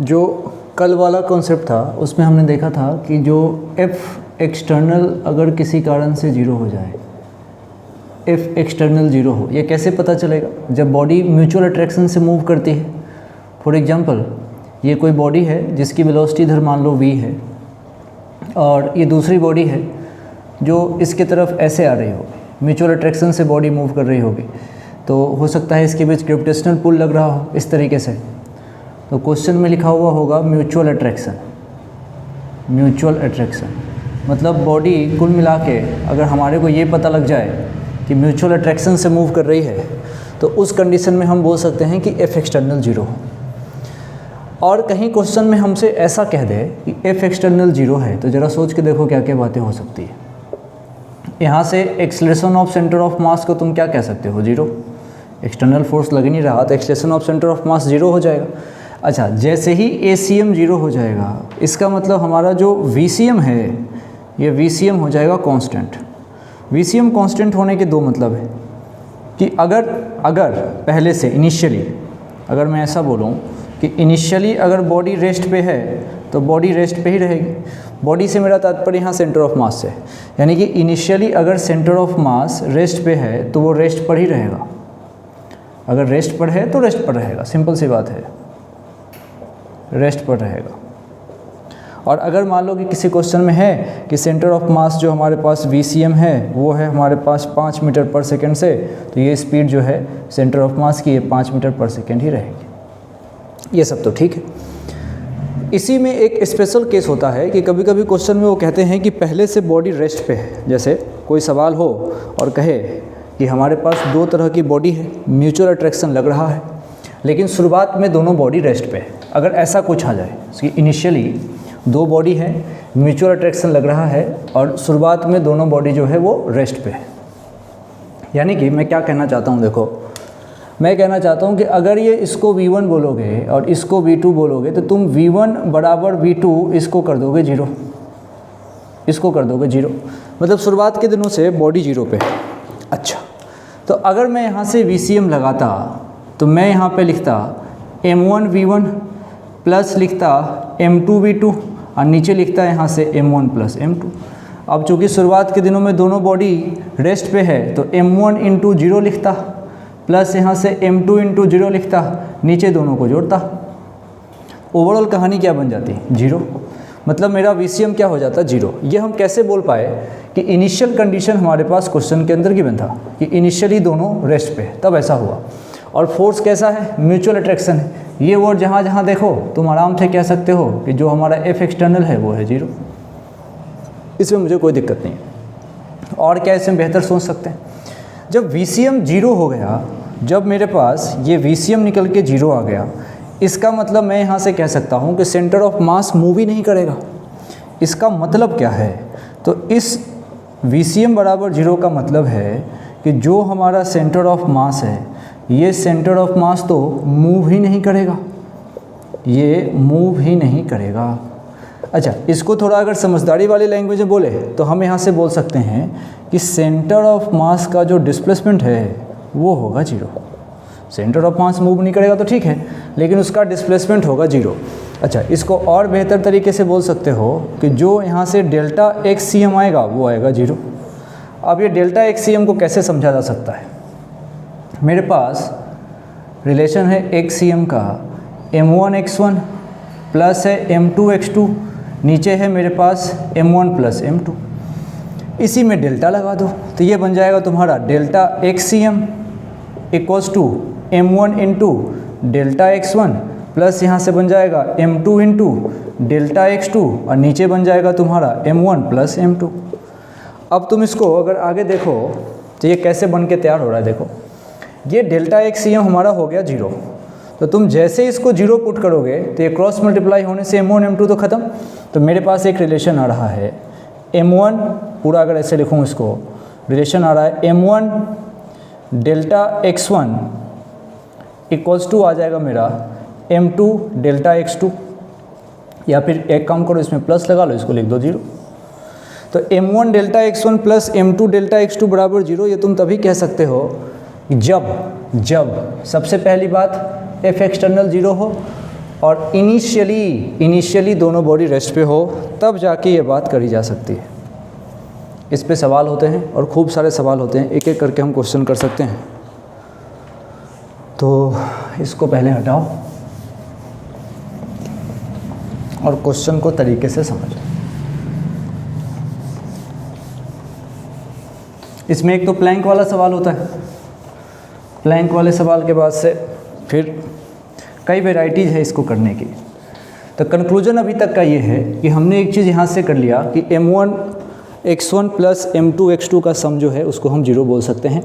जो कल वाला कॉन्सेप्ट था उसमें हमने देखा था कि जो एफ एक्सटर्नल अगर किसी कारण से ज़ीरो हो जाए, एफ एक्सटर्नल ज़ीरो हो, ये कैसे पता चलेगा? जब बॉडी म्यूचुअल अट्रैक्शन से मूव करती है। फॉर एग्जांपल ये कोई बॉडी है जिसकी वेलोसिटी इधर मान लो v है और ये दूसरी बॉडी है जो इसके तरफ ऐसे आ रही होगी, म्यूचुअल अट्रैक्शन से बॉडी मूव कर रही होगी, तो हो सकता है इसके बीच ग्रेविटेशनल पुल लग रहा हो इस तरीके से। तो क्वेश्चन में लिखा हुआ होगा म्यूचुअल अट्रैक्शन, म्यूचुअल अट्रैक्शन मतलब बॉडी कुल मिला के अगर हमारे को ये पता लग जाए कि म्यूचुअल अट्रैक्शन से मूव कर रही है तो उस कंडीशन में हम बोल सकते हैं कि एफ एक्सटर्नल ज़ीरो हो। और कहीं क्वेश्चन में हमसे ऐसा कह दे कि एफ एक्सटर्नल ज़ीरो है तो ज़रा सोच के देखो क्या क्या बातें हो सकती है। यहाँ से एक्सेलरेशन ऑफ सेंटर ऑफ मास को तुम क्या कह सकते हो? ज़ीरो। एक्सटर्नल फोर्स लग नहीं रहा तो acceleration of centre of mass zero हो जाएगा। अच्छा, जैसे ही ACM ज़ीरो हो जाएगा इसका मतलब हमारा जो VCM है ये VCM हो जाएगा कांस्टेंट। VCM कांस्टेंट होने के दो मतलब है कि अगर पहले से इनिशियली अगर मैं ऐसा बोलूँ कि इनिशियली अगर बॉडी रेस्ट पे है तो बॉडी रेस्ट पे ही रहेगी। बॉडी से मेरा तात्पर्य यहाँ सेंटर ऑफ मास से, यानी कि इनिशियली अगर सेंटर ऑफ मास रेस्ट पे है तो वो रेस्ट पर ही रहेगा। अगर रेस्ट पर है तो रेस्ट पर रहेगा, सिंपल सी बात है, रेस्ट पर रहेगा। और अगर मान लो कि किसी क्वेश्चन में है कि सेंटर ऑफ मास जो हमारे पास VCM है वो है हमारे पास 5 मीटर पर सेकेंड से, तो ये स्पीड जो है सेंटर ऑफ मास की ये 5 मीटर पर सेकेंड ही रहेगी। ये सब तो ठीक है। इसी में एक स्पेशल केस होता है कि कभी कभी क्वेश्चन में वो कहते हैं कि पहले से बॉडी रेस्ट पे है। जैसे कोई सवाल हो और कहे कि हमारे पास दो तरह की बॉडी है, म्यूचुअल अट्रैक्शन लग रहा है लेकिन शुरुआत में दोनों बॉडी रेस्ट पे है। अगर ऐसा कुछ आ जाए कि इनिशियली दो बॉडी है, म्यूचुअल अट्रैक्शन लग रहा है और शुरुआत में दोनों बॉडी जो है वो रेस्ट पे है, यानी कि मैं क्या कहना चाहता हूँ, देखो मैं कहना चाहता हूँ कि अगर ये इसको V1 बोलोगे और इसको V2 बोलोगे तो तुम V1 बराबर V2 इसको कर दोगे जीरो, इसको कर दोगे जीरो, मतलब शुरुआत के दिनों से बॉडी जीरो पे है। अच्छा, तो अगर मैं यहाँ से VCM लगाता तो मैं यहाँ पे लिखता M1 V1 प्लस लिखता M2 V2 और नीचे लिखता यहाँ से M1 प्लस M2। अब चूँकि शुरुआत के दिनों में दोनों बॉडी रेस्ट पे है तो M1 इंटू जीरो लिखता प्लस यहाँ से M2 इंटू जीरो लिखता, नीचे दोनों को जोड़ता। ओवरऑल कहानी क्या बन जाती? जीरो। मतलब मेरा VCM क्या हो जाता? जीरो। ये हम कैसे बोल पाए कि इनिशियल कंडीशन हमारे पास क्वेश्चन के अंदर गिवन था कि इनिशियली दोनों रेस्ट पे, तब ऐसा हुआ। और फोर्स कैसा है? म्यूचुअल अट्रैक्शन है। ये वर्ड जहाँ जहाँ देखो तुम आराम से कह सकते हो कि जो हमारा एफ एक्सटर्नल है वो है जीरो। इसमें मुझे कोई दिक्कत नहीं है। और क्या इसमें बेहतर सोच सकते हैं? जब VCM जीरो हो गया, जब मेरे पास ये VCM निकल के जीरो आ गया, इसका मतलब मैं यहाँ से कह सकता हूँ कि सेंटर ऑफ मास मूव ही नहीं करेगा। इसका मतलब क्या है? तो इस VCM बराबर जीरो का मतलब है कि जो हमारा सेंटर ऑफ मास है ये सेंटर ऑफ मास तो मूव ही नहीं करेगा, ये मूव ही नहीं करेगा। अच्छा, इसको थोड़ा अगर समझदारी वाली लैंग्वेज में बोले तो हम यहाँ से बोल सकते हैं कि सेंटर ऑफ मास का जो डिस्प्लेसमेंट है वो होगा zero. Centre of mass move नहीं करेगा तो ठीक है, लेकिन उसका डिस्प्लेसमेंट होगा जीरो। अच्छा, इसको और बेहतर तरीके से बोल सकते हो कि जो यहाँ से डेल्टा XCM आएगा वो आएगा जीरो। अब ये डेल्टा XCM को कैसे समझा जा सकता है? मेरे पास रिलेशन है XCM का M1 X1 प्लस है M2 X2, नीचे है मेरे पास M1 प्लस M2। इसी में डेल्टा लगा दो तो ये बन जाएगा तुम्हारा delta XCM equals to M1 into delta X1 plus यहाँ से बन जाएगा M2 इंटू डेल्टा X2 और नीचे बन जाएगा तुम्हारा M1 प्लस M2। अब तुम इसको अगर आगे देखो तो ये कैसे बन के तैयार हो रहा है। देखो, ये डेल्टा XCM हमारा हो गया जीरो, तो तुम जैसे इसको जीरो पुट करोगे तो ये क्रॉस मल्टीप्लाई होने से M1 M2 तो ख़त्म। तो मेरे पास एक रिलेशन आ रहा है M1, पूरा अगर ऐसे लिखूँ इसको, रिलेशन आ रहा है M1 delta X1 equals to आ जाएगा मेरा M2 डेल्टा X2, या फिर एक काम करो इसमें प्लस लगा लो, इसको लिख दो जीरो। तो M1 delta X1 plus M2 delta X2 बराबर जीरो। ये तुम तभी कह सकते हो जब सबसे पहली बात एफ एक्सटर्नल जीरो हो और इनिशियली दोनों बॉडी रेस्ट पे हो, तब जाके ये बात करी जा सकती है। इस पे सवाल होते हैं और खूब सारे सवाल होते हैं, एक एक करके हम क्वेश्चन कर सकते हैं। तो इसको पहले हटाओ और क्वेश्चन को तरीके से समझो। इसमें एक तो प्लैंक वाला सवाल होता है, प्लैंक वाले सवाल के बाद से फिर कई वेराइटीज़ है इसको करने की। तो कंक्लूजन अभी तक का ये है कि हमने एक चीज़ यहाँ से कर लिया कि m1x1 प्लस m2 x2 का सम जो है उसको हम 0 बोल सकते हैं,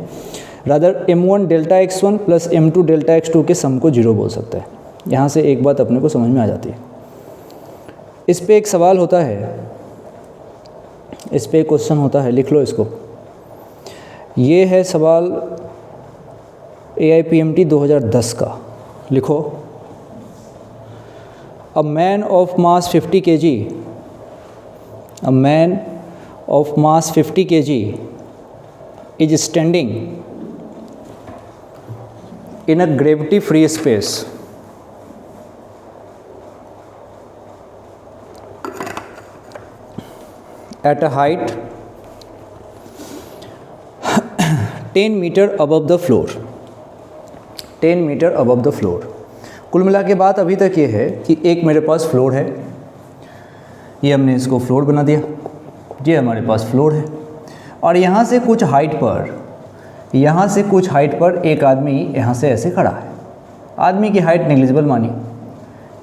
rather m1 delta x1 plus m2 delta x2 के सम को 0 बोल सकते हैं। यहाँ से एक बात अपने को समझ में आ जाती है। इस पे एक सवाल होता है, इस पे एक क्वेश्चन होता है, लिख लो इसको। ये है सवाल AIPMT 2010 का, लिखो। A man of mass 50 kg, a man of mass 50 kg is standing in a gravity free space at a height 10 meter above the floor, 10 meter above the floor। कुल मिला के बात अभी तक ये है कि एक मेरे पास फ्लोर है, ये हमने इसको फ्लोर बना दिया, ये हमारे पास फ्लोर है, और यहाँ से कुछ हाइट पर एक आदमी यहाँ से ऐसे खड़ा है। आदमी की हाइट नेग्लिजिबल मानी,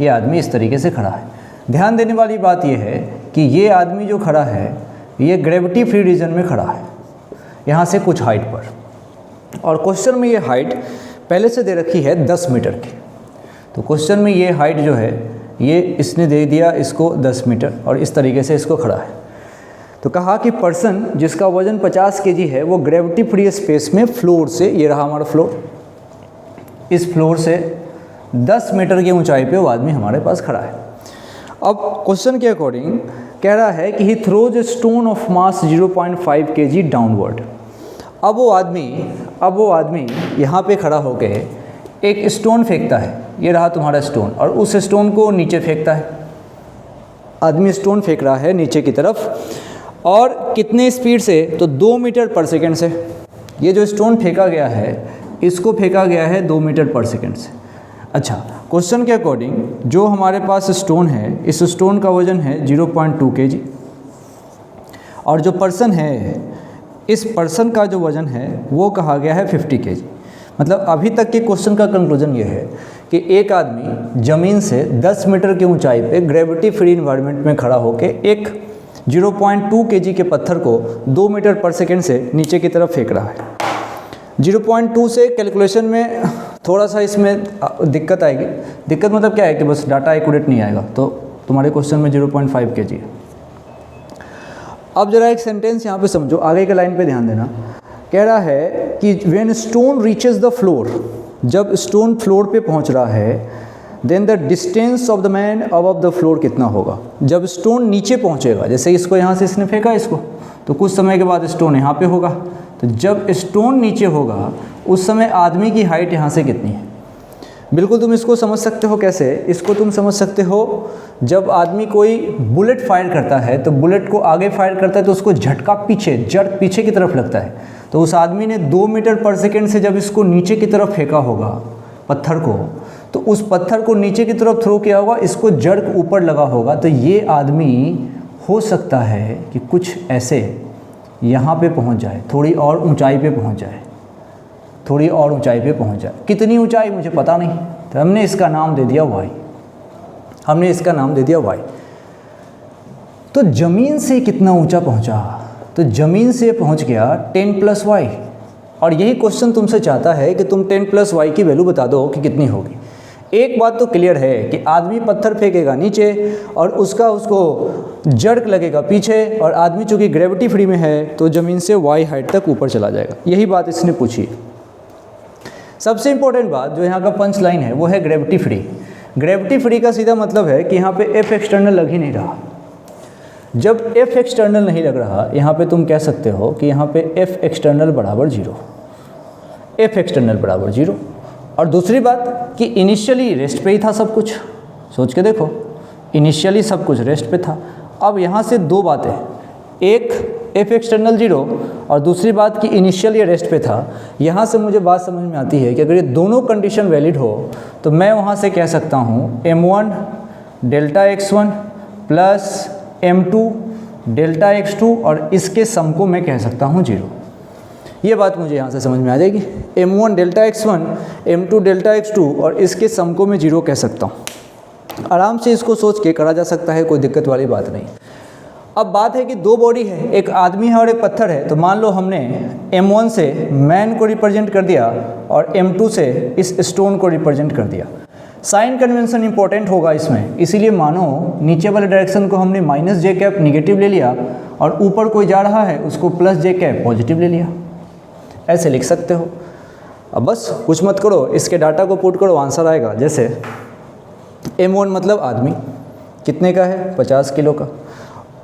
ये आदमी इस तरीके से खड़ा है। ध्यान देने वाली बात ये है कि ये आदमी जो खड़ा है ये ग्रेविटी फ्री रीजन में खड़ा है, यहाँ से कुछ हाइट पर, और क्वेश्चन में ये हाइट पहले से दे रखी है 10 मीटर की। तो क्वेश्चन में ये हाइट जो है ये इसने दे दिया इसको 10 मीटर, और इस तरीके से इसको खड़ा है। तो कहा कि पर्सन जिसका वजन 50 kg है वो ग्रेविटी फ्री स्पेस में फ्लोर से, ये रहा हमारा फ्लोर, इस फ्लोर से 10 मीटर की ऊंचाई पे वो आदमी हमारे पास खड़ा है। अब क्वेश्चन के अकॉर्डिंग कह रहा है कि he throws a stone of mass 0.5 kg downward. अब वो आदमी यहाँ पे खड़ा होके एक स्टोन फेंकता है, ये रहा तुम्हारा स्टोन, और उस स्टोन को नीचे फेंकता है। आदमी स्टोन फेंक रहा है नीचे की तरफ, और कितने स्पीड से? तो 2 मीटर पर सेकेंड से। ये जो स्टोन फेंका गया है इसको फेंका गया है 2 मीटर पर सेकेंड से। अच्छा, क्वेश्चन के अकॉर्डिंग जो हमारे पास स्टोन है, इस स्टोन का वजन है 0.2 kg, और जो पर्सन है, इस पर्सन का जो वजन है वो कहा गया है 50 kg। मतलब अभी तक के क्वेश्चन का कंक्लूजन ये है कि एक आदमी ज़मीन से 10 मीटर की ऊंचाई पे ग्रेविटी फ्री इन्वायरमेंट में खड़ा होकर एक 0.2 kg के पत्थर को 2 मीटर पर सेकेंड से नीचे की तरफ फेंक रहा है। 0.2 से कैलकुलेशन में थोड़ा सा इसमें दिक्कत आएगी। दिक्कत मतलब क्या है कि बस डाटा एक्यूरेट नहीं आएगा, तो तुम्हारे क्वेश्चन में 0.5 kg है। अब जरा एक सेंटेंस यहाँ पे समझो, आगे के लाइन पे ध्यान देना। कह रहा है कि when stone reaches the floor, जब स्टोन फ्लोर पे पहुँच रहा है, then the distance of the man above the floor कितना होगा। जब स्टोन नीचे पहुँचेगा, जैसे इसको यहाँ से इसने फेंका इसको, तो कुछ समय के बाद स्टोन यहाँ पे होगा, तो जब स्टोन नीचे होगा उस समय आदमी की हाइट यहाँ से कितनी है। बिल्कुल तुम इसको समझ सकते हो। कैसे? इसको तुम समझ सकते हो, जब आदमी कोई बुलेट फायर करता है तो बुलेट को आगे फायर करता है तो उसको झटका पीछे, जड़ पीछे की तरफ लगता है। तो उस आदमी ने 2 मीटर पर सेकेंड से जब इसको नीचे की तरफ फेंका होगा पत्थर को, तो उस पत्थर को नीचे की तरफ थ्रो किया होगा, इसको जड़ ऊपर लगा होगा, तो ये आदमी हो सकता है कि कुछ ऐसे यहाँ पे पहुँच जाए, थोड़ी और ऊंचाई पे पहुँच जाए, थोड़ी और ऊंचाई पे पहुँच जाए। कितनी ऊंचाई मुझे पता नहीं, तो हमने इसका नाम दे दिया वाई, हमने इसका नाम दे दिया वाई। तो ज़मीन से कितना ऊंचा पहुँचा? तो ज़मीन से पहुँच गया 10 + y, और यही क्वेश्चन तुमसे चाहता है कि तुम 10 + y की वैल्यू बता दो कि कितनी होगी। एक बात तो क्लियर है कि आदमी पत्थर फेंकेगा नीचे और उसको जड़ लगेगा पीछे, और आदमी चूँकि ग्रेविटी फ्री में है तो ज़मीन से y हाइट तक ऊपर चला जाएगा। यही बात इसने पूछी। सबसे इम्पोर्टेंट बात जो यहाँ का पंच लाइन है वो है ग्रेविटी फ्री। ग्रेविटी फ्री का सीधा मतलब है कि यहाँ पे F एक्सटर्नल लग ही नहीं रहा। जब F एक्सटर्नल नहीं लग रहा, यहाँ पे तुम कह सकते हो कि यहाँ पे F एक्सटर्नल बराबर 0, F एक्सटर्नल बराबर 0। और दूसरी बात कि इनिशियली रेस्ट पे ही था सब कुछ, सोच के देखो, इनिशियली सब कुछ रेस्ट पे था। अब यहाँ से दो बातें, एक एफ एक्सटर्नल 0 और दूसरी बात कि इनिशियल ये रेस्ट पे था। यहाँ से मुझे बात समझ में आती है कि अगर ये दोनों कंडीशन वैलिड हो तो मैं वहाँ से कह सकता हूँ m1 delta x1 plus m2 delta x2 और इसके सम को मैं कह सकता हूँ 0। ये बात मुझे यहाँ से समझ में आ जाएगी। m1 delta x1, m2 delta x2 और इसके सम को मैं 0 कह सकता हूँ। आराम से इसको सोच के करा जा सकता है, कोई दिक्कत वाली बात नहीं। अब बात है कि दो बॉडी है, एक आदमी है और एक पत्थर है। तो मान लो हमने m1 से मैन को रिप्रेजेंट कर दिया और m2 से इस स्टोन को रिप्रेजेंट कर दिया। साइन कन्वेंशन इंपॉर्टेंट होगा इसमें, इसीलिए मानो नीचे वाले डायरेक्शन को हमने माइनस जे कैप निगेटिव ले लिया और ऊपर कोई जा रहा है उसको प्लस जे कैप पॉजिटिव ले लिया। ऐसे लिख सकते हो। अब बस कुछ मत करो, इसके डाटा को पुट करो, आंसर आएगा। जैसे m1 मतलब आदमी कितने का है, 50 किलो का।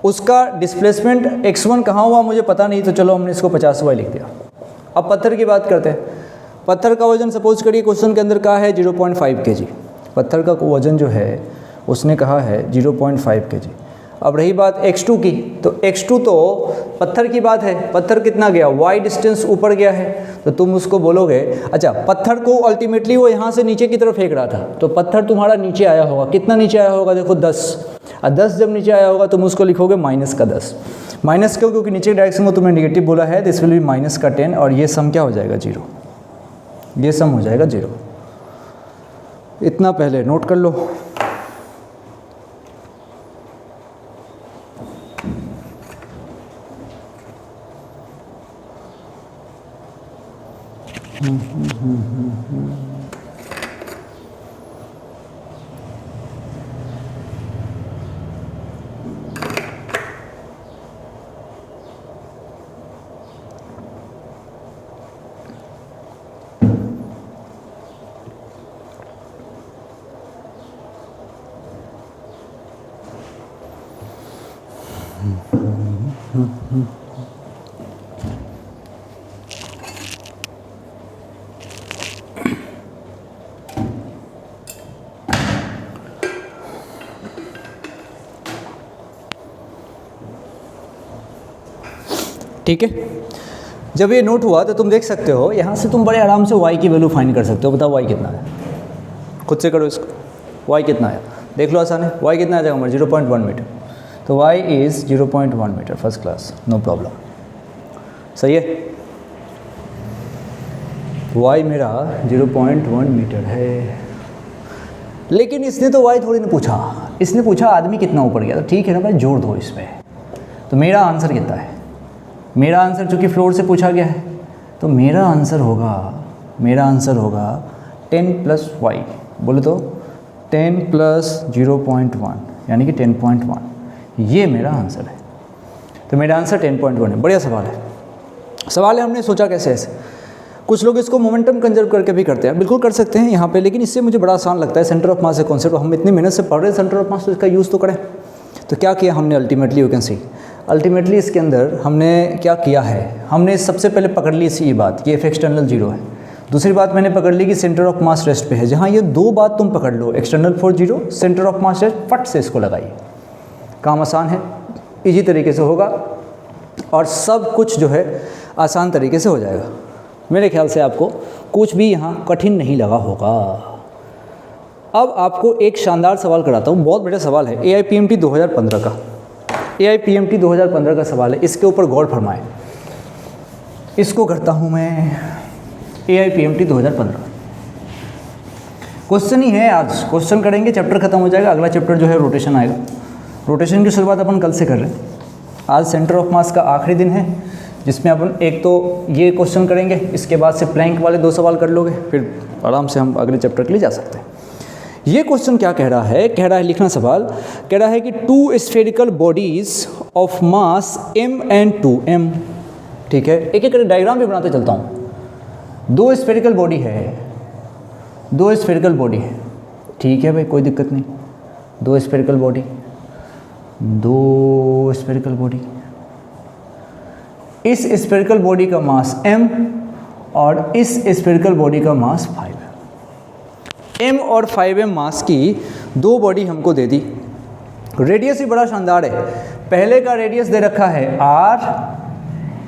उसका डिस्प्लेसमेंट x1 कहाँ हुआ मुझे पता नहीं, तो चलो हमने इसको 50y लिख दिया। अब पत्थर की बात करते हैं। पत्थर का वजन सपोज करिए क्वेश्चन के अंदर कहा है 0.5 kg। पत्थर का वजन जो है उसने कहा है 0.5 kg। अब रही बात x2 की, तो x2 तो पत्थर की बात है। पत्थर कितना गया, y डिस्टेंस ऊपर गया है, तो तुम उसको बोलोगे अच्छा पत्थर को अल्टीमेटली वो यहाँ से नीचे की तरफ फेंक रहा था, तो पत्थर तुम्हारा नीचे आया होगा। कितना नीचे आया होगा, देखो 10। और 10 जब नीचे आया होगा तुम उसको लिखोगे माइनस का 10। माइनस क्यों, क्योंकि नीचे डायरेक्शन को तुमने निगेटिव बोला है, दिस विल बी माइनस का 10 और ये सम क्या हो जाएगा 0। ये सम हो जाएगा 0। इतना पहले नोट कर लो। ठीक है, जब ये नोट हुआ तो तुम देख सकते हो यहाँ से तुम बड़े आराम से y की वैल्यू फाइंड कर सकते हो। बताओ y कितना है, खुद से करो इसको। y कितना है देख लो, आसान है। y कितना आ जाएगा हमारे 0.1 मीटर, तो y is 0.1 metre, first class, no problem. सही है, y मेरा 0.1 मीटर है। लेकिन इसने तो y थोड़ी ना पूछा, इसने पूछा आदमी कितना ऊपर गया। तो ठीक है ना भाई, जोड़ दो इसमें। तो मेरा आंसर कितना है, मेरा आंसर चूँकि फ्लोर से पूछा गया है तो मेरा आंसर होगा 10 प्लस y। बोले तो 10 प्लस 0.1 यानी कि 10.1, ये मेरा आंसर है। तो मेरा आंसर 10.1 है। बढ़िया सवाल है। हमने सोचा कैसे ऐसे। कुछ लोग इसको मोमेंटम कंजर्व करके भी करते हैं, बिल्कुल कर सकते हैं यहाँ पे, लेकिन इससे मुझे बड़ा आसान लगता है। सेंटर ऑफ मास है कॉन्सेप्ट, हम इतनी मेहनत से पढ़ रहे हैं सेंटर ऑफ मास, तो इसका यूज़ तो करें। तो क्या किया हमने ultimately, you can see ultimately इसके अंदर हमने क्या किया है, हमने सबसे पहले पकड़ ली इसी बात, ये एफ एक्सटर्नल 0 है। दूसरी बात मैंने पकड़ ली कि सेंटर ऑफ मास रेस्ट पे है। जहाँ ये दो बात तुम पकड़ लो, external force 0, centre of mass rest, फट से इसको लगाइए। काम आसान है, इजी तरीके से होगा और सब कुछ जो है आसान तरीके से हो जाएगा। मेरे ख्याल से आपको कुछ भी यहाँ कठिन नहीं लगा होगा। अब आपको एक शानदार सवाल कराता हूँ, बहुत बड़ा सवाल है, AIPMT 2015 का। AIPMT 2015 का सवाल है, इसके ऊपर गौर फरमाएं। इसको करता हूँ मैं, AIPMT 2015 क्वेश्चन ही है। आज क्वेश्चन करेंगे, चैप्टर खत्म हो जाएगा। अगला चैप्टर जो है रोटेशन आएगा। रोटेशन की शुरुआत अपन कल से कर रहे हैं। आज सेंटर ऑफ मास का आखिरी दिन है, जिसमें अपन एक तो ये क्वेश्चन करेंगे, इसके बाद से प्लैंक वाले 2 सवाल कर लोगे, फिर आराम से हम अगले चैप्टर के लिए जा सकते हैं। ये क्वेश्चन क्या कह रहा है, लिखना सवाल कह रहा है कि 2 spherical bodies of mass m and 2m। ठीक है, एक एक डायग्राम भी बनाते चलता हूँ। 2 स्फेरिकल बॉडी है, 2 स्फेरिकल बॉडी है। ठीक है भाई, कोई दिक्कत नहीं। 2 स्फेरिकल बॉडी, 2 स्फेरिकल बॉडी। इस स्फेरिकल बॉडी का मास m और इस स्फेरिकल बॉडी का मास 5 है। m और 5m मास की दो बॉडी हमको दे दी। रेडियस ही बड़ा शानदार है, पहले का रेडियस दे रखा है r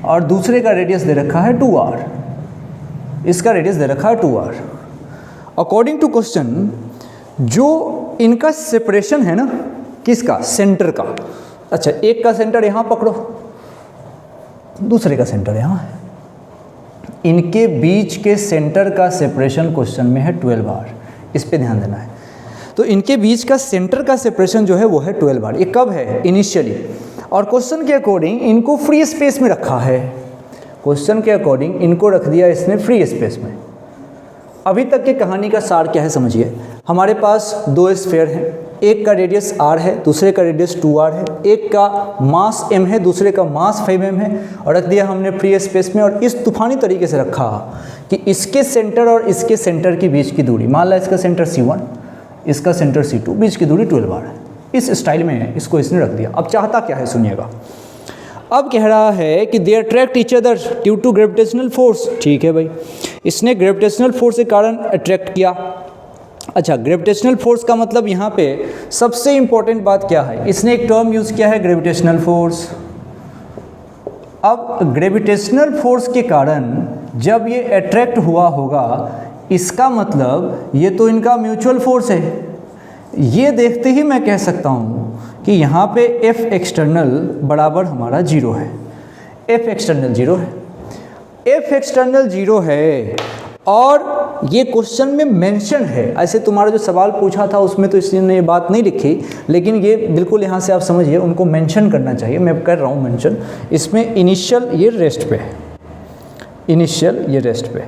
और दूसरे का रेडियस दे रखा है 2r, इसका रेडियस दे रखा है 2r। अकॉर्डिंग टू क्वेश्चन जो इनका सेपरेशन है ना, किसका, सेंटर का, अच्छा एक का सेंटर यहाँ पकड़ो, दूसरे का सेंटर यहाँ है, इनके बीच के सेंटर का सेपरेशन क्वेश्चन में है 12r, इस पे ध्यान देना है। तो इनके बीच का सेंटर का सेपरेशन जो है वो है 12r। ये कब है, इनिशियली, और क्वेश्चन के अकॉर्डिंग इनको फ्री स्पेस में रखा है, क्वेश्चन के अकॉर्डिंग इनको रख दिया इसने फ्री स्पेस में। अभी तक की कहानी का सार क्या है समझिए, हमारे पास दो स्फीयर हैं, एक का रेडियस r है, दूसरे का रेडियस 2r है, एक का मास m है, दूसरे का मास 5m है, और रख दिया हमने फ्री स्पेस में। और इस तूफानी तरीके से रखा कि इसके सेंटर और इसके सेंटर के बीच की दूरी, मान ला इसका सेंटर C1, इसका सेंटर C2, बीच की दूरी 12r है, इस स्टाइल में है, इसको इसने रख दिया। अब चाहता क्या है सुनिएगा, अब कह रहा है कि they attract each other due to gravitational force. ठीक है भाई, इसने ग्रेविटेशनल फोर्स के कारण अट्रैक्ट किया। अच्छा, ग्रेविटेशनल फोर्स का मतलब यहाँ पे सबसे इंपॉर्टेंट बात क्या है, इसने एक टर्म यूज़ किया है ग्रेविटेशनल फोर्स। अब ग्रेविटेशनल फोर्स के कारण जब ये अट्रैक्ट हुआ होगा, इसका मतलब ये तो इनका म्यूचुअल फोर्स है। ये देखते ही मैं कह सकता हूँ कि यहाँ पे F एक्सटर्नल बराबर हमारा 0 है, F एक्सटर्नल 0 है, F एक्सटर्नल 0 है। और ये क्वेश्चन में मेंशन है, ऐसे तुम्हारा जो सवाल पूछा था उसमें तो इसने ये बात नहीं लिखी, लेकिन ये बिल्कुल यहाँ से आप समझिए, उनको मेंशन करना चाहिए, मैं कर रहा हूँ मेंशन। इसमें इनिशियल ये रेस्ट पे है, इनिशियल ये रेस्ट पे,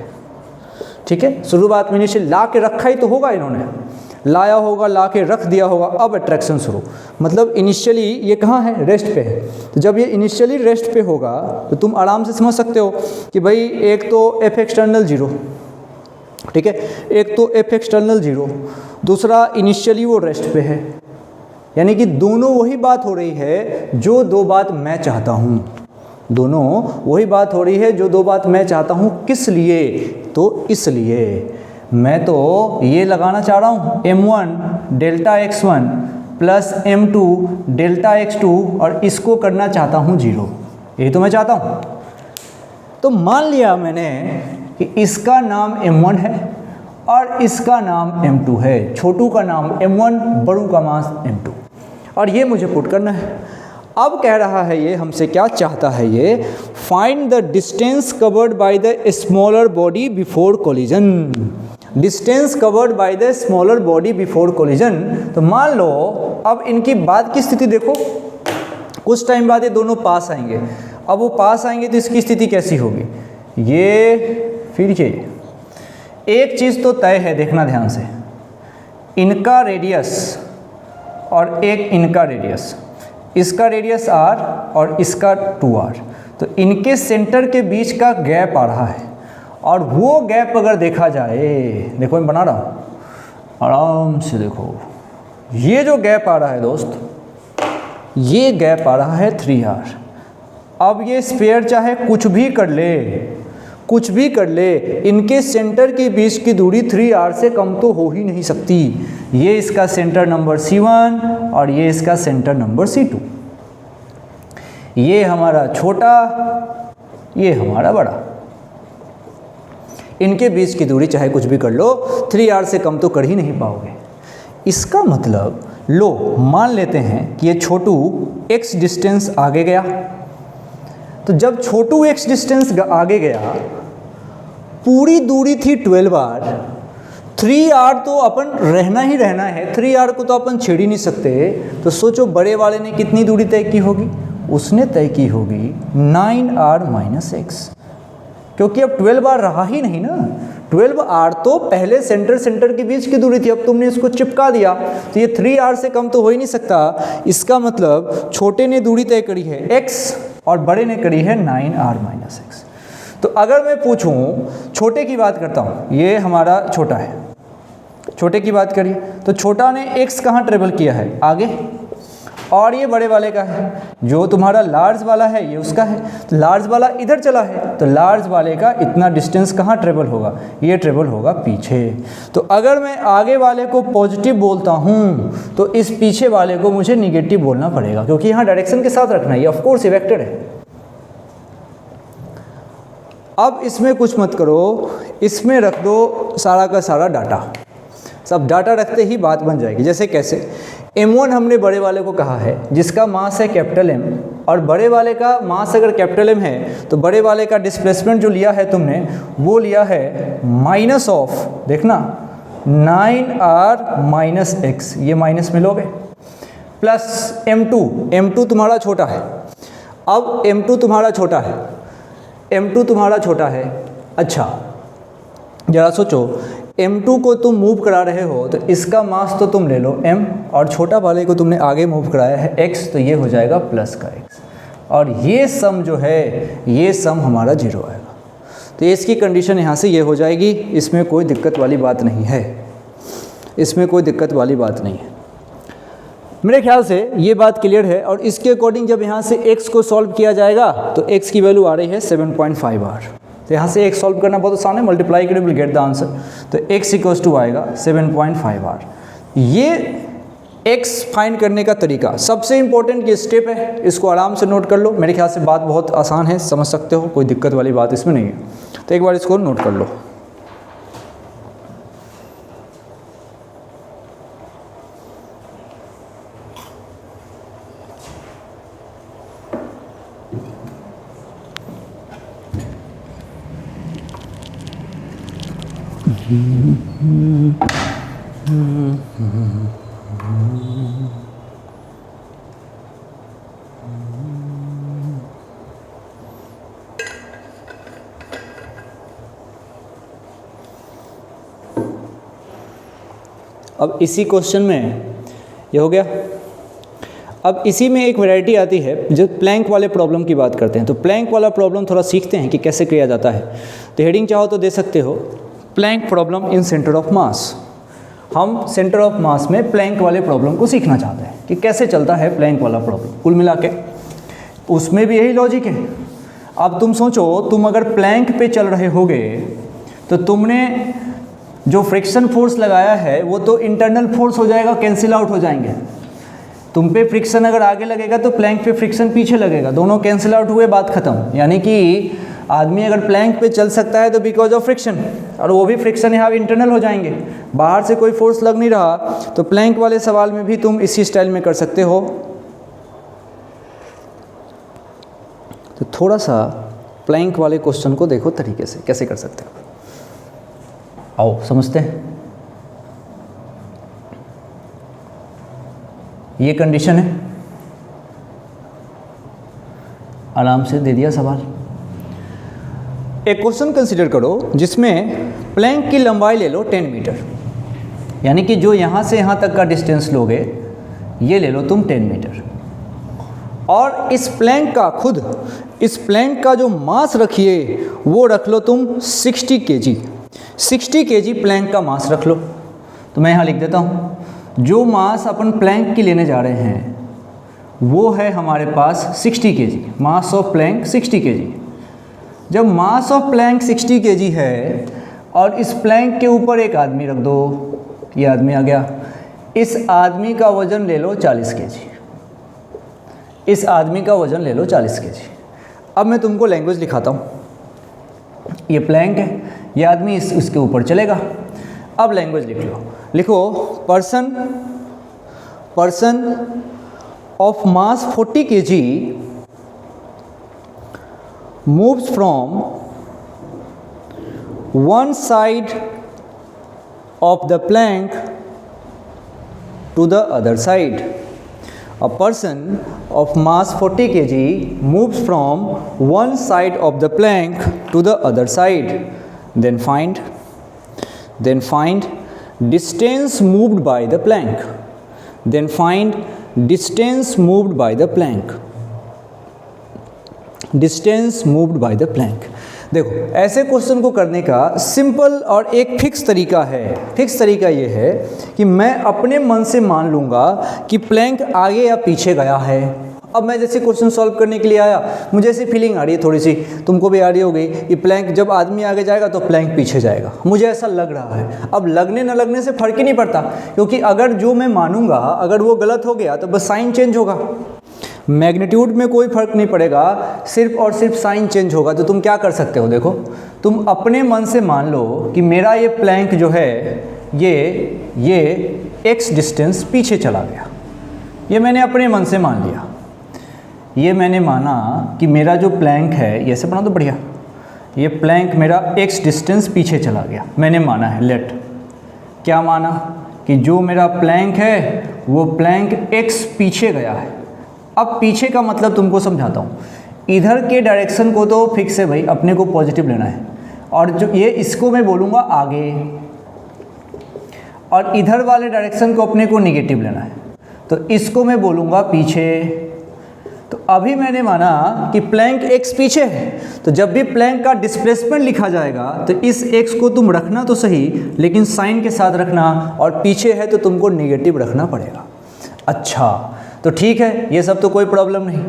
ठीक है, शुरुआत में इनिशियल ला के रखा ही तो होगा, इन्होंने लाया होगा, ला के रख दिया होगा, अब अट्रैक्शन शुरू, मतलब इनिशियली ये कहाँ है, रेस्ट पे है। तो जब ये इनिशियली रेस्ट पे होगा तो तुम आराम से समझ सकते हो कि भाई एक तो F एक्सटर्नल 0, ठीक है, एक तो F एक्सटर्नल 0, दूसरा इनिशियली वो रेस्ट पे है, यानी कि दोनों वही बात हो रही है जो दो बात मैं चाहता हूँ, दोनों वही बात हो रही है जो दो बात मैं चाहता हूँ। किस लिए, तो इसलिए मैं तो ये लगाना चाह रहा हूँ m1 delta x1 plus m2 delta x2, और इसको करना चाहता हूँ 0, यही तो मैं चाहता हूँ। तो मान लिया मैंने कि इसका नाम m1 है और इसका नाम m2 है, छोटू का नाम m1, बड़ू का नाम m2, और ये मुझे पुट करना है। अब कह रहा है ये हमसे क्या चाहता है, ये find the distance covered by the smaller body before collision, distance covered by the smaller body before collision. तो मान लो अब इनकी बाद की स्थिति देखो, कुछ टाइम बाद ये दोनों पास आएंगे, अब वो पास आएंगे तो इसकी स्थिति कैसी होगी, ये फिर ये एक चीज़ तो तय है, देखना ध्यान से, इनका रेडियस और एक इनका रेडियस, इसका रेडियस r और इसका 2r, तो इनके सेंटर के बीच का गैप आ रहा है, और वो गैप अगर देखा जाए, देखो मैं बना रहा हूँ आराम से, देखो ये जो गैप आ रहा है दोस्त, ये गैप आ रहा है 3r। अब ये स्फीयर चाहे कुछ भी कर ले, कुछ भी कर ले, इनके सेंटर के बीच की दूरी 3r से कम तो हो ही नहीं सकती। ये इसका सेंटर नंबर C1 और ये इसका सेंटर नंबर C2, ये हमारा छोटा, ये हमारा बड़ा, इनके बीच की दूरी चाहे कुछ भी कर लो 3r से कम तो कर ही नहीं पाओगे। इसका मतलब लो मान लेते हैं कि ये छोटू x डिस्टेंस आगे गया, तो जब छोटू x डिस्टेंस आगे गया, पूरी दूरी थी 12r, 3r तो अपन रहना ही रहना है, 3r को तो अपन छेड़ ही नहीं सकते। तो सोचो बड़े वाले ने कितनी दूरी तय की होगी, उसने तय की होगी 9r - x, क्योंकि अब 12r रहा ही नहीं ना, 12r तो पहले सेंटर के बीच की दूरी थी, अब तुमने इसको चिपका दिया, तो ये 3r से कम तो हो ही नहीं सकता। इसका मतलब छोटे ने दूरी तय करी है x और बड़े ने करी है 9r - x। तो अगर मैं पूछूं, छोटे की बात करता हूं, ये हमारा छोटा है, छोटे की बात करिए तो छोटा ने x कहाँ ट्रेवल किया है, आगे, और ये बड़े वाले का है। जो तुम्हारा लार्ज वाला है ये उसका है, तो लार्ज वाला इधर चला है, तो लार्ज वाले का इतना डिस्टेंस कहाँ ट्रेवल होगा, ये ट्रेवल होगा पीछे। तो अगर मैं आगे वाले को पॉजिटिव बोलता हूँ तो इस पीछे वाले को मुझे निगेटिव बोलना पड़ेगा, क्योंकि यहाँ डायरेक्शन के साथ रखना है, ये ऑफकोर्स ये वेक्टर है। अब इसमें कुछ मत करो, इसमें रख दो सारा का सारा डाटा। सब डाटा रखते ही बात बन जाएगी। जैसे कैसे, m1 हमने बड़े वाले को कहा है जिसका मास है कैपिटल M, और बड़े वाले का मास अगर कैपिटल M है तो बड़े वाले का डिस्प्लेसमेंट जो लिया है तुमने वो लिया है माइनस ऑफ, देखना 9r माइनस x, ये माइनस में लोगे, प्लस m2 तुम्हारा छोटा है। अब m2 तुम्हारा छोटा है, m2 तुम्हारा छोटा है। अच्छा जरा सोचो, m2 को तुम मूव करा रहे हो तो इसका मास तो तुम ले लो m, और छोटा वाले को तुमने आगे मूव कराया है x, तो ये हो जाएगा प्लस का x, और ये सम जो है ये सम हमारा 0 आएगा। तो इसकी कंडीशन यहाँ से ये हो जाएगी, इसमें कोई दिक्कत वाली बात नहीं है, इसमें कोई दिक्कत वाली बात नहीं है। मेरे ख्याल से ये बात क्लियर है। और इसके अकॉर्डिंग जब यहाँ से x को सॉल्व किया जाएगा तो x की वैल्यू आ रही है 7.5r। तो यहाँ से x सॉल्व करना बहुत आसान है, मल्टीप्लाई करें विल गेट द आंसर। तो x इक्वल्स टू आएगा 7.5r। ये x फाइंड करने का तरीका सबसे इंपॉर्टेंट ये स्टेप है, इसको आराम से नोट कर लो। मेरे ख्याल से बात बहुत आसान है, समझ सकते हो, कोई दिक्कत वाली बात इसमें नहीं है। तो एक बार इसको नोट कर लो। अब इसी क्वेश्चन में ये हो गया। अब इसी में एक वैरायटी आती है, जो प्लैंक वाले प्रॉब्लम की बात करते हैं। तो प्लैंक वाला प्रॉब्लम थोड़ा सीखते हैं कि कैसे किया जाता है। तो हेडिंग चाहो तो दे सकते हो, plank problem in centre of mass. हम सेंटर ऑफ मास में प्लैंक वाले प्रॉब्लम को सीखना चाहते हैं कि कैसे चलता है प्लैंक वाला प्रॉब्लम। कुल मिला के उसमें भी यही लॉजिक है। अब तुम सोचो, तुम अगर प्लैंक पे चल रहे होगे तो तुमने जो फ्रिक्शन फोर्स लगाया है वो तो इंटरनल फोर्स हो जाएगा, कैंसिल आउट हो जाएंगे। तुम पे फ्रिक्शन अगर आगे लगेगा तो प्लैंक पे फ्रिक्शन पीछे लगेगा, दोनों कैंसिल आउट हुए, बात खत्म। यानी कि आदमी अगर प्लैंक पे चल सकता है तो बिकॉज ऑफ फ्रिक्शन, और वो भी फ्रिक्शन यहाँ इंटरनल हो जाएंगे, बाहर से कोई फोर्स लग नहीं रहा। तो प्लैंक वाले सवाल में भी तुम इसी स्टाइल में कर सकते हो। तो थोड़ा सा प्लैंक वाले क्वेश्चन को देखो तरीके से कैसे कर सकते हो। आओ समझते हैं। ये कंडीशन है, आराम से दे दिया सवाल। एक क्वेश्चन कंसीडर करो जिसमें प्लैंक की लंबाई ले लो 10 मीटर, यानी कि जो यहाँ से यहाँ तक का डिस्टेंस लोगे ये ले लो तुम 10 मीटर, और इस प्लैंक का खुद इस प्लैंक का जो मास रखिए वो रख लो तुम 60 kg। 60 kg प्लैंक का मास रख लो। तो मैं यहाँ लिख देता हूँ, जो मास अपन प्लैंक की लेने जा रहे हैं वो है हमारे पास 60 kg, mass of Planck 60 kg। जब मास ऑफ प्लैंक 60 kg है और इस प्लैंक के ऊपर एक आदमी रख दो, ये आदमी आ गया, इस आदमी का वजन ले लो 40 kg। इस आदमी का वजन ले लो 40 kg। अब मैं तुमको लैंग्वेज लिखाता हूँ। ये प्लैंक है, ये आदमी इसके ऊपर चलेगा। अब लैंग्वेज लिख लो, लिखो person of mass 40 kg moves from one side of the plank to the other side. A person of mass 40 kg moves from one side of the plank to the other side. Then find distance moved by the plank. Then find distance moved by the plank. Distance moved by the plank. देखो ऐसे question को करने का simple और एक fix तरीका है। Fix तरीका ये है कि मैं अपने मन से मान लूँगा कि प्लैंक आगे या पीछे गया है। अब मैं जैसे क्वेश्चन सॉल्व करने के लिए आया, मुझे ऐसी फीलिंग आ रही है थोड़ी सी, तुमको भी आ रही होगी कि प्लैंक जब आदमी आगे जाएगा तो प्लैंक पीछे जाएगा, मुझे ऐसा लग रहा है। अब लगने न लगने से फ़र्क ही नहीं पड़ता, क्योंकि अगर जो मैं मानूंगा अगर वो गलत हो गया तो बस साइन चेंज होगा, मैग्नीट्यूड में कोई फ़र्क नहीं पड़ेगा, सिर्फ और सिर्फ साइन चेंज होगा। तो तुम क्या कर सकते हो, देखो तुम अपने मन से मान लो कि मेरा ये प्लैंक जो है ये x डिस्टेंस पीछे चला गया। ये मैंने अपने मन से मान लिया, ये मैंने माना कि मेरा जो प्लैंक है, ये ऐसे बना दो बढ़िया, ये प्लैंक मेरा x डिस्टेंस पीछे चला गया, मैंने माना है। लेट क्या माना कि जो मेरा प्लैंक है वो प्लैंक x पीछे गया है। अब पीछे का मतलब तुमको समझाता हूँ। इधर के डायरेक्शन को तो फिक्स है भाई, अपने को पॉजिटिव लेना है, और जो ये इसको मैं बोलूँगा आगे, और इधर वाले डायरेक्शन को अपने को निगेटिव लेना है, तो इसको मैं बोलूँगा पीछे। तो अभी मैंने माना कि प्लैंक x पीछे है, तो जब भी प्लैंक का डिस्प्लेसमेंट लिखा जाएगा तो इस x को तुम रखना तो सही, लेकिन साइन के साथ रखना, और पीछे है तो तुमको निगेटिव रखना पड़ेगा। अच्छा तो ठीक है, ये सब तो कोई प्रॉब्लम नहीं।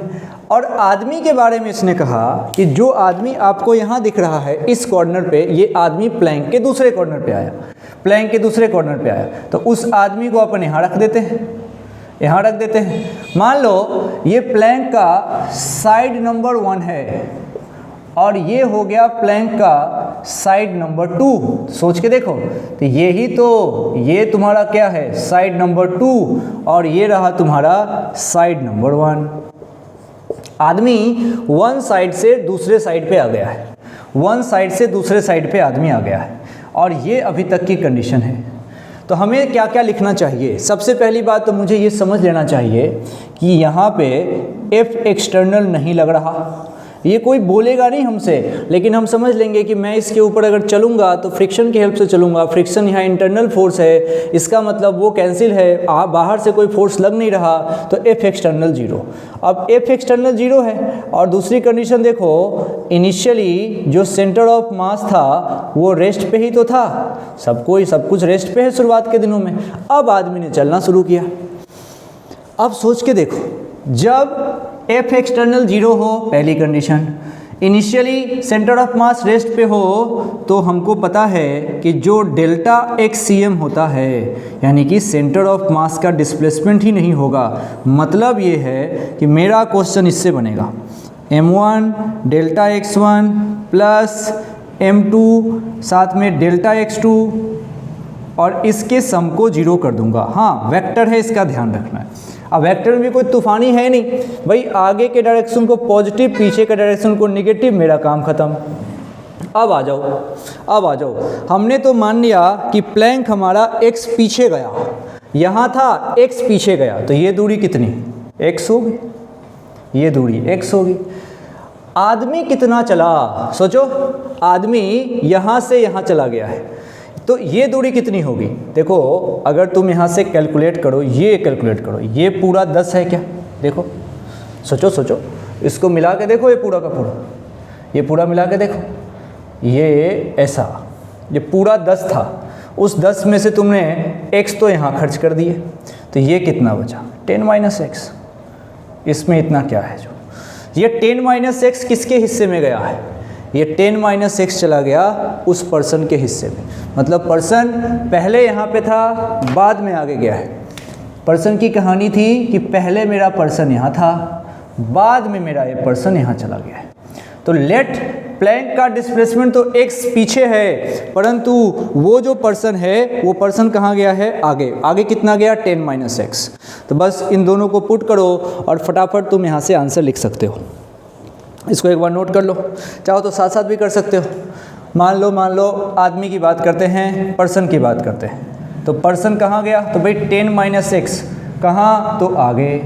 और आदमी के बारे में इसने कहा कि जो आदमी आपको यहाँ दिख रहा है इस कॉर्नर पे, ये आदमी प्लैंक के दूसरे कॉर्नर पे आया, प्लैंक के दूसरे कॉर्नर पे आया, तो उस आदमी को अपन यहाँ रख देते हैं, यहाँ रख देते हैं। मान लो ये प्लैंक का साइड नंबर 1 है और ये हो गया प्लैंक का साइड नंबर 2। सोच के देखो, तो यही तो, ये तुम्हारा क्या है, साइड नंबर 2, और ये रहा तुम्हारा साइड नंबर 1। आदमी वन साइड से दूसरे साइड पे आ गया है, वन साइड से दूसरे साइड पे आदमी आ गया है, और ये अभी तक की कंडीशन है। तो हमें क्या क्या लिखना चाहिए? सबसे पहली बात तो मुझे ये समझ लेना चाहिए कि यहाँ पे F एक्सटर्नल नहीं लग रहा। ये कोई बोलेगा नहीं हमसे, लेकिन हम समझ लेंगे कि मैं इसके ऊपर अगर चलूँगा तो फ्रिक्शन की हेल्प से चलूँगा। फ्रिक्शन यहाँ इंटरनल फोर्स है, इसका मतलब वो कैंसिल है, बाहर से कोई फोर्स लग नहीं रहा, तो F एक्सटर्नल 0। अब F एक्सटर्नल 0 है, और दूसरी कंडीशन देखो, इनिशियली जो सेंटर ऑफ मास था वो रेस्ट पे ही तो था, सब कुछ रेस्ट पे है शुरुआत के दिनों में। अब आदमी ने चलना शुरू किया। अब सोच के देखो, जब F एक्सटर्नल 0 हो, पहली condition, initially centre of mass rest पे हो, तो हमको पता है कि जो डेल्टा XCM होता है, यानी कि सेंटर ऑफ मास का डिस्प्लेसमेंट ही नहीं होगा। मतलब ये है कि मेरा क्वेश्चन इससे बनेगा, M1 delta x1 plus M2 साथ में डेल्टा x2, और इसके सम को 0 कर दूंगा। हाँ वेक्टर है, इसका ध्यान रखना है। अब वेक्टर में भी कोई तूफानी है नहीं भाई, आगे के डायरेक्शन को पॉजिटिव, पीछे के डायरेक्शन को नेगेटिव, मेरा काम खत्म। अब आ जाओ, हमने तो मान लिया कि प्लैंक हमारा x पीछे गया, यहाँ था x पीछे गया, तो ये दूरी कितनी, x होगी, ये दूरी x होगी। आदमी कितना चला, सोचो, आदमी यहाँ से यहाँ चला गया है, तो ये दूरी कितनी होगी? देखो अगर तुम यहाँ से कैलकुलेट करो, ये कैलकुलेट करो, ये पूरा 10 है क्या? देखो सोचो, इसको मिला के देखो, ये पूरा का पूरा, ये पूरा मिला के देखो, ये ऐसा, ये पूरा 10 था, उस 10 में से तुमने x तो यहाँ खर्च कर दिए, तो ये कितना बचा, 10 - x। इसमें इतना क्या है, जो ये 10 - x किसके हिस्से में गया है? ये 10 - x चला गया उस पर्सन के हिस्से में। मतलब पर्सन पहले यहाँ पे था, बाद में आगे गया है। पर्सन की कहानी थी कि पहले मेरा पर्सन यहाँ था, बाद में मेरा ये पर्सन यहाँ चला गया है। तो लेट प्लैंक का डिस्प्लेसमेंट तो x पीछे है, परंतु वो जो पर्सन है वो पर्सन कहाँ गया है, आगे कितना गया, 10 - x। तो बस इन दोनों को पुट करो और फटाफट तुम यहाँ से आंसर लिख सकते हो। इसको एक बार नोट कर लो, चाहो तो साथ साथ भी कर सकते हो। मान लो आदमी की बात करते हैं, पर्सन की बात करते हैं, तो पर्सन कहाँ गया, तो भाई 10 - x कहाँ, तो आगे।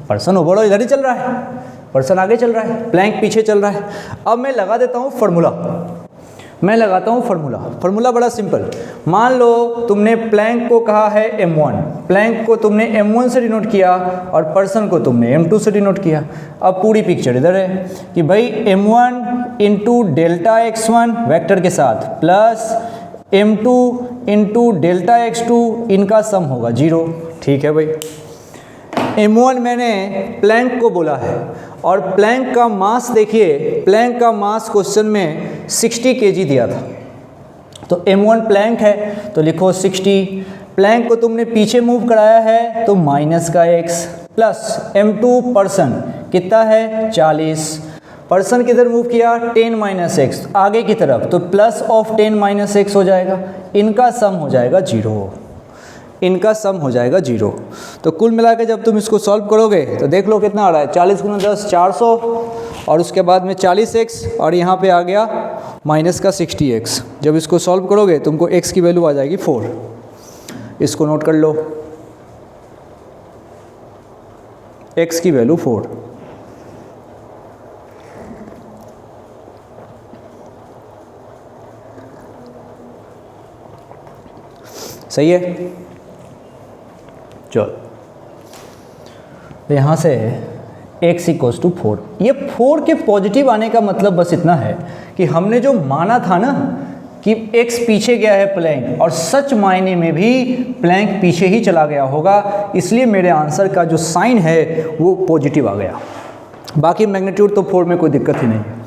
पर्सन ओवरऑल इधर ही चल रहा है, पर्सन आगे चल रहा है, प्लैंक पीछे चल रहा है। अब मैं लगा देता हूँ फार्मूला। मैं लगाता हूँ फार्मूला बड़ा सिंपल। मान लो तुमने प्लैंक को कहा है m1, प्लैंक को तुमने m1 से डिनोट किया और पर्सन को तुमने m2 से डिनोट किया। अब पूरी पिक्चर इधर है कि भाई m1 into delta x1 vector के साथ plus m2 into delta x2 इनका सम होगा 0। ठीक है भाई, m1 मैंने प्लैंक को बोला है और प्लैंक का मास देखिए, प्लैंक का मास क्वेश्चन में 60 kg दिया था। तो m1 प्लैंक है तो लिखो 60, प्लैंक को तुमने पीछे मूव कराया है तो माइनस का x, प्लस m2 पर्सन कितना है 40, पर्सन किधर मूव किया 10 माइनस एक्स आगे की तरफ, तो प्लस ऑफ 10 माइनस एक्स हो जाएगा, इनका सम हो जाएगा 0, इनका सम हो जाएगा 0। तो कुल मिला के जब तुम इसको सॉल्व करोगे तो देख लो कितना आ रहा है, 40 गुना 10 400 और उसके बाद में 40x और यहाँ पे आ गया माइनस का 60x। जब इसको सॉल्व करोगे तुमको x की वैल्यू आ जाएगी 4। इसको नोट कर लो, x की वैल्यू 4। सही है, चलो तो यहाँ से x इक्वल्स टू 4। ये 4 के पॉजिटिव आने का मतलब बस इतना है कि हमने जो माना था ना कि x पीछे गया है प्लैंक, और सच मायने में भी प्लैंक पीछे ही चला गया होगा, इसलिए मेरे आंसर का जो साइन है वो पॉजिटिव आ गया। बाकी मैग्नीट्यूड तो 4 में कोई दिक्कत ही नहीं।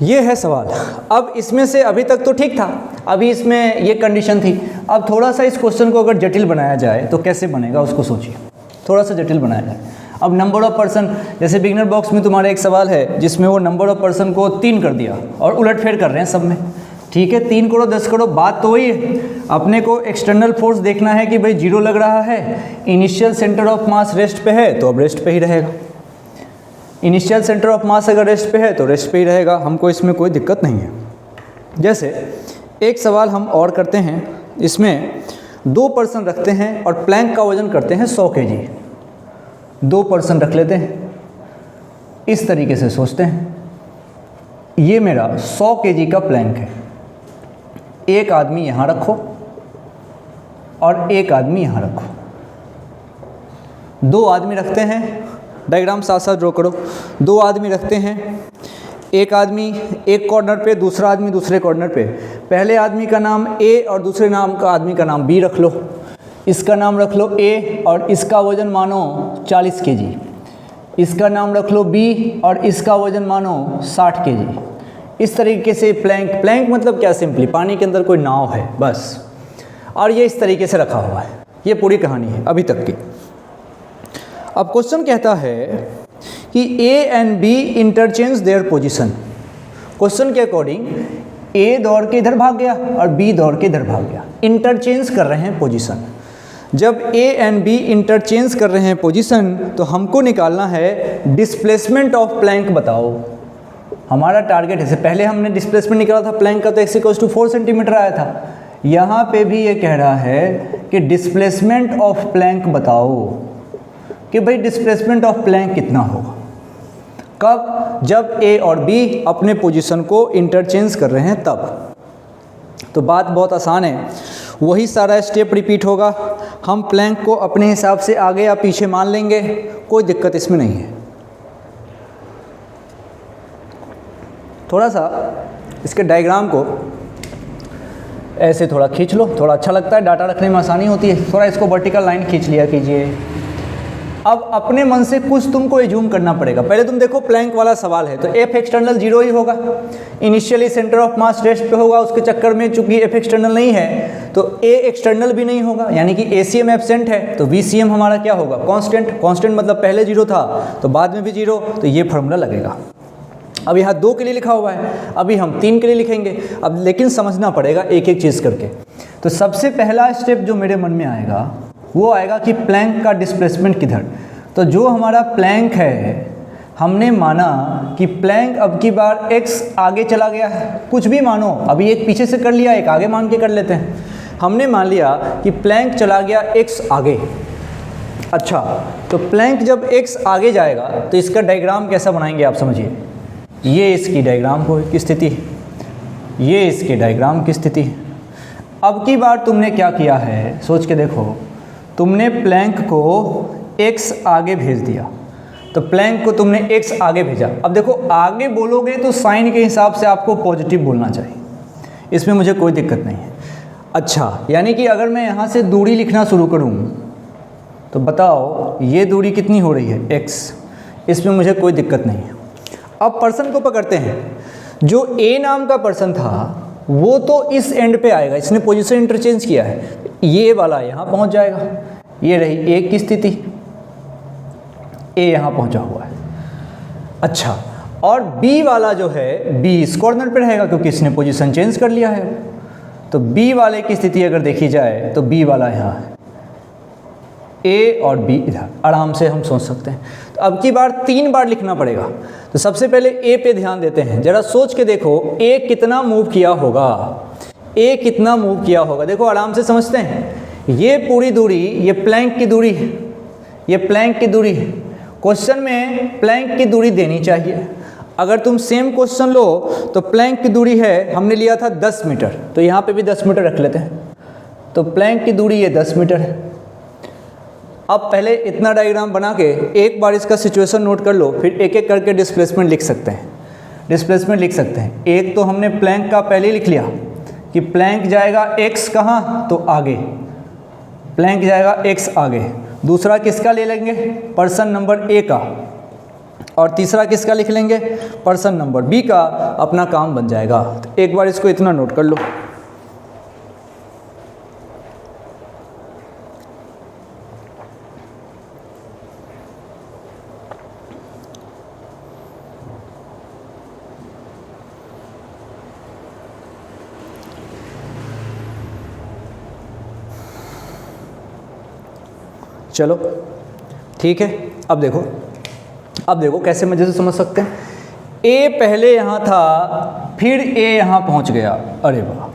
ये है सवाल। अब इसमें से अभी तक तो ठीक था, अभी इसमें ये कंडीशन थी। अब थोड़ा सा इस क्वेश्चन को अगर जटिल बनाया जाए तो कैसे बनेगा उसको सोचिए, थोड़ा सा जटिल बनाया जाए। अब नंबर ऑफ पर्सन, जैसे बिगनर बॉक्स में तुम्हारा एक सवाल है जिसमें वो नंबर ऑफ पर्सन को 3 कर दिया और उलटफेर कर रहे हैं सब में। ठीक है, 3 करो 10 करो, बात तो वही है। अपने को एक्सटर्नल फोर्स देखना है कि भाई 0 लग रहा है, initial centre of mass rest पे है तो अब रेस्ट पे ही रहेगा। इनिशियल सेंटर ऑफ मास अगर रेस्ट पे है तो रेस्ट पे ही रहेगा, हमको इसमें कोई दिक्कत नहीं है। जैसे एक सवाल हम और करते हैं, इसमें 2 पर्सन रखते हैं और प्लैंक का वजन करते हैं 100 kg। 2 पर्सन रख लेते हैं, इस तरीके से सोचते हैं, ये मेरा 100 kg का प्लैंक है। एक आदमी यहाँ रखो और एक आदमी यहाँ रखो, 2 आदमी रखते हैं, डायग्राम साथ साथ ड्रॉ करो। 2 आदमी रखते हैं, एक आदमी एक कॉर्नर पे, दूसरा आदमी दूसरे कॉर्नर पे। पहले आदमी का नाम A और दूसरे नाम का आदमी का नाम B रख लो। इसका नाम रख लो A और इसका वजन मानो 40 kg। इसका नाम रख लो B और इसका वजन मानो 60 kg। इस तरीके से प्लैंक मतलब क्या, सिंपली पानी के अंदर कोई नाव है बस, और ये इस तरीके से रखा हुआ है। ये पूरी कहानी है अभी तक की। अब क्वेश्चन कहता है कि A and B interchange their position. Question के अकॉर्डिंग A दौड़ के इधर भाग गया और B दौड़ के इधर भाग गया, इंटरचेंज कर रहे हैं पोजीशन। जब A एंड B इंटरचेंज कर रहे हैं पोजीशन तो हमको निकालना है डिस्प्लेसमेंट ऑफ प्लैंक। बताओ, हमारा टारगेट है, पहले हमने डिस्प्लेसमेंट निकाला था प्लैंक का तो x इक्वल्स टू 4 सेंटीमीटर आया था। यहाँ पे भी ये कह रहा है कि डिस्प्लेसमेंट ऑफ प्लैंक बताओ कि भाई डिस्प्लेसमेंट ऑफ प्लैंक कितना होगा। कब? जब A और B अपने पोजीशन को इंटरचेंज कर रहे हैं तब। तो बात बहुत आसान है, वही सारा स्टेप रिपीट होगा। हम प्लैंक को अपने हिसाब से आगे या पीछे मान लेंगे, कोई दिक्कत इसमें नहीं है। थोड़ा सा इसके डायग्राम को ऐसे थोड़ा खींच लो, थोड़ा अच्छा लगता है, डाटा रखने में आसानी होती है। थोड़ा इसको वर्टिकल लाइन खींच लिया कीजिए। अब अपने मन से कुछ तुमको एज्यूम करना पड़ेगा। पहले तुम देखो प्लैंक वाला सवाल है तो F एक्सटर्नल 0 ही होगा, initially centre of mass rest पे होगा। उसके चक्कर में चूंकि F एक्सटर्नल नहीं है तो A एक्सटर्नल भी नहीं होगा, यानी कि ACM एब्सेंट है तो VCM हमारा क्या होगा, कांस्टेंट। कांस्टेंट मतलब पहले 0 था तो बाद में भी 0, तो ये फॉर्मूला लगेगा। अब यहाँ 2 के लिए लिखा हुआ है, अभी हम 3 के लिए लिखेंगे। अब लेकिन समझना पड़ेगा एक एक चीज़ करके। तो सबसे पहला स्टेप जो मेरे मन में आएगा वो आएगा कि प्लैंक का डिस्प्लेसमेंट किधर। तो जो हमारा प्लैंक है, हमने माना कि प्लैंक अब की बार x आगे चला गया है, कुछ भी मानो, अभी एक पीछे से कर लिया, एक आगे मान के कर लेते हैं। हमने मान लिया कि प्लैंक चला गया x आगे। अच्छा, तो प्लैंक जब x आगे जाएगा तो इसका डायग्राम कैसा बनाएंगे आप समझिए। ये इसकी डायग्राम की स्थिति है। ये इसके डायग्राम की स्थिति है। अब की बार तुमने क्या किया है, सोच के देखो, तुमने प्लैंक को x आगे भेज दिया, तो प्लैंक को तुमने x आगे भेजा। अब देखो आगे बोलोगे तो साइन के हिसाब से आपको पॉजिटिव बोलना चाहिए, इसमें मुझे कोई दिक्कत नहीं है। अच्छा, यानी कि अगर मैं यहाँ से दूरी लिखना शुरू करूँ तो बताओ ये दूरी कितनी हो रही है, x, इसमें मुझे कोई दिक्कत नहीं है। अब पर्सन को पकड़ते हैं, जो a नाम का पर्सन था वो तो इस एंड पे आएगा, इसने पोजीशन इंटरचेंज किया है, ये वाला यहाँ पहुँच जाएगा, ये रही a की स्थिति, a यहाँ पहुँचा हुआ है। अच्छा, और b वाला जो है, b इस कॉर्नर पे रहेगा क्योंकि इसने पोजीशन चेंज कर लिया है, तो b वाले की स्थिति अगर देखी जाए तो b वाला यहाँ है, a और b इधर, आराम से हम सोच सकते हैं। तो अब की बार 3 बार लिखना पड़ेगा। तो सबसे पहले a पे ध्यान देते हैं, जरा सोच के देखो a कितना मूव किया होगा, a कितना मूव किया होगा, देखो आराम से समझते हैं। ये पूरी दूरी, ये प्लैंक की दूरी है, ये प्लैंक की दूरी है। क्वेश्चन में प्लैंक की दूरी देनी चाहिए। अगर तुम सेम क्वेश्चन लो तो प्लैंक की दूरी है, हमने लिया था 10 मीटर, तो यहाँ पे भी 10 मीटर रख लेते हैं। तो प्लैंक की दूरी ये 10 मीटर है। अब पहले इतना डायग्राम बना के एक बार इसका सिचुएशन नोट कर लो, फिर एक एक करके डिस्प्लेसमेंट लिख सकते हैं, डिस्प्लेसमेंट लिख सकते हैं। एक तो हमने प्लैंक का पहले लिख लिया कि प्लैंक जाएगा x कहाँ, तो आगे, प्लैंक जाएगा x आगे। दूसरा किसका ले लेंगे, पर्सन नंबर a का, और तीसरा किसका लिख लेंगे, पर्सन नंबर b का, अपना काम बन जाएगा। तो एक बार इसको इतना नोट कर लो। चलो ठीक है, अब देखो कैसे मजे से समझ सकते हैं। A पहले यहाँ था, फिर A यहाँ पहुँच गया, अरे वाह,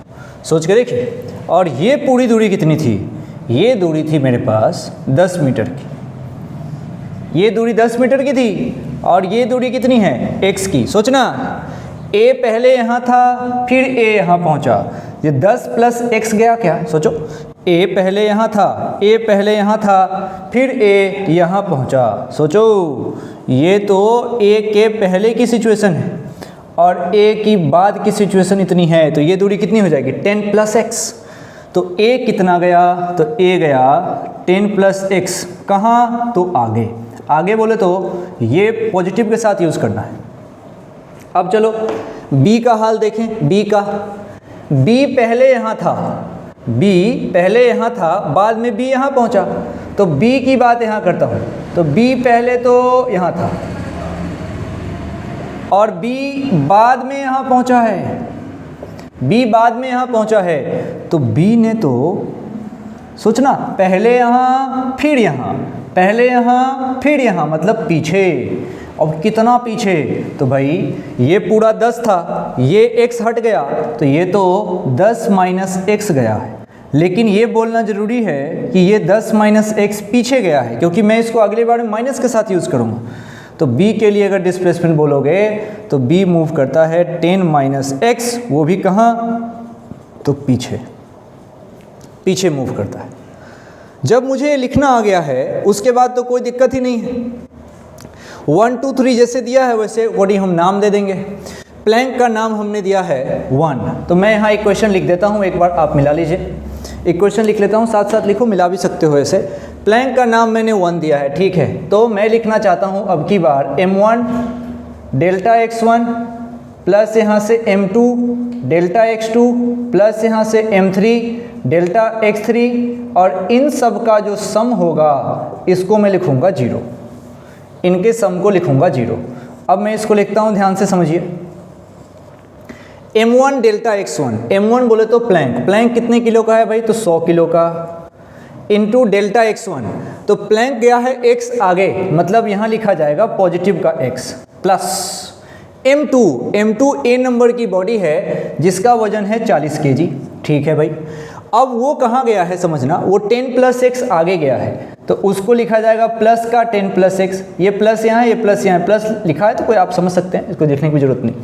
सोच के देखिए। और ये पूरी दूरी कितनी थी, ये दूरी थी मेरे पास 10 मीटर की, ये दूरी 10 मीटर की थी, और ये दूरी कितनी है, x की। सोचना, A पहले यहाँ था, फिर A यहाँ पहुँचा, ये 10 प्लस x गया क्या, सोचो। A पहले यहाँ था, A पहले यहाँ था, फिर A यहाँ पहुँचा, सोचो। ये तो A के पहले की सिचुएशन है और A की बाद की सिचुएशन इतनी है, तो ये दूरी कितनी हो जाएगी, 10 प्लस x। तो A कितना गया, तो A गया 10 प्लस x, कहाँ, तो आगे। आगे बोले तो ये पॉजिटिव के साथ यूज़ करना है। अब चलो B का हाल देखें, B का, B पहले यहाँ था, B पहले यहाँ था, बाद में B यहाँ पहुँचा, तो B की बात यहाँ करता हूँ। तो B पहले तो यहाँ था और B बाद में यहाँ पहुँचा है, B बाद में यहाँ पहुँचा है, तो B ने तो सोचना, पहले यहाँ फिर यहाँ, पहले यहाँ फिर यहाँ, मतलब पीछे। अब कितना पीछे, तो भाई ये पूरा 10 था, ये x हट गया, तो ये तो 10 माइनस x गया है। लेकिन ये बोलना ज़रूरी है कि ये 10 माइनस x पीछे गया है, क्योंकि मैं इसको अगली बार में माइनस के साथ यूज़ करूँगा। तो b के लिए अगर डिस्प्लेसमेंट बोलोगे तो b मूव करता है 10 माइनस x, वो भी कहाँ, तो पीछे, पीछे मूव करता है। जब मुझे लिखना आ गया है उसके बाद तो कोई दिक्कत ही नहीं है, 1 2 3 जैसे दिया है वैसे अकॉर्डिंग हम नाम दे देंगे। प्लैंक का नाम हमने दिया है 1, तो मैं यहाँ इक्वेशन लिख देता हूँ, एक बार आप मिला लीजिए। इक्वेशन लिख लेता हूँ, साथ साथ लिखो, मिला भी सकते हो ऐसे। प्लैंक का नाम मैंने 1 दिया है, ठीक है। तो मैं लिखना चाहता हूँ अब की बार m1 डेल्टा x1 प्लस यहाँ से m2 डेल्टा x2 प्लस यहाँ से m3 डेल्टा x3, और इन सब का जो सम होगा इसको मैं लिखूँगा 0, इनके सम को लिखूँगा 0। अब मैं इसको लिखता हूँ, ध्यान से समझिए। m1 डेल्टा x1, m1 बोले तो प्लैंक, प्लैंक कितने किलो का है भाई, तो 100 किलो का, इंटू डेल्टा x1, तो प्लैंक गया है x आगे, मतलब यहाँ लिखा जाएगा पॉजिटिव का x, plus m2 a number की बॉडी है जिसका वजन है 40 kg, ठीक है भाई। अब वो कहाँ गया है समझना, वो 10 प्लस x आगे गया है, तो उसको लिखा जाएगा प्लस का 10 प्लस x, ये प्लस यहाँ, ये प्लस यहाँ, प्लस लिखा है तो कोई आप समझ सकते हैं, इसको देखने की जरूरत नहीं।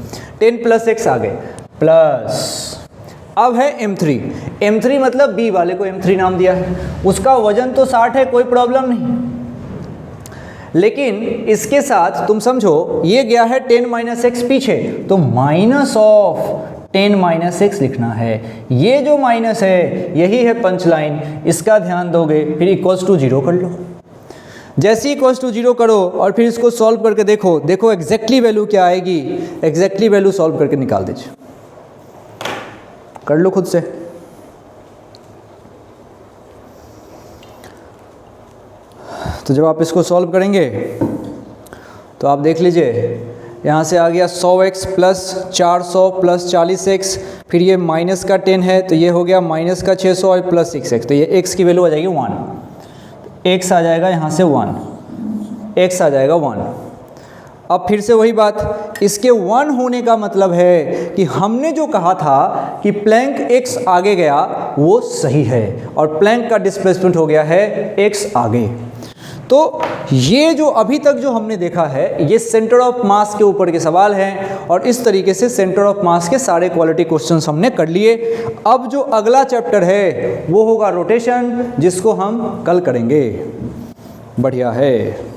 10 प्लस x आगे, प्लस, अब है m3, m3 मतलब b वाले को m3 नाम दिया है, उसका वजन तो 60 है, कोई प्रॉब्लम नहीं, लेकिन इसके साथ तुम समझो ये गया है 10 - x पीछे, तो माइनस ऑफ 10 - x लिखना है। ये जो माइनस है यही है पंच लाइन, इसका ध्यान दोगे, फिर इक्वल्स टू 0 कर लो। जैसे इक्वल्स टू 0 करो और फिर इसको सॉल्व करके देखो, देखो एग्जैक्टली वैल्यू क्या आएगी, एग्जैक्टली वैल्यू सॉल्व करके निकाल दीजिए, कर लो खुद से। तो जब आप इसको सॉल्व करेंगे तो आप देख लीजिए, यहाँ से आ गया 100x प्लस 400 प्लस 40x, फिर ये माइनस का 10 है तो ये हो गया माइनस का 600 और प्लस 6x, तो ये x की वैल्यू आ जाएगी 1, x आ जाएगा यहाँ से 1, x आ जाएगा 1। अब फिर से वही बात, इसके 1 होने का मतलब है कि हमने जो कहा था कि प्लैंक x आगे गया वो सही है, और प्लैंक का डिस्प्लेसमेंट हो गया है x आगे। तो ये जो अभी तक जो हमने देखा है ये सेंटर ऑफ मास के ऊपर के सवाल हैं, और इस तरीके से सेंटर ऑफ मास के सारे क्वालिटी क्वेश्चंस हमने कर लिए। अब जो अगला चैप्टर है वो होगा रोटेशन, जिसको हम कल करेंगे। बढ़िया है।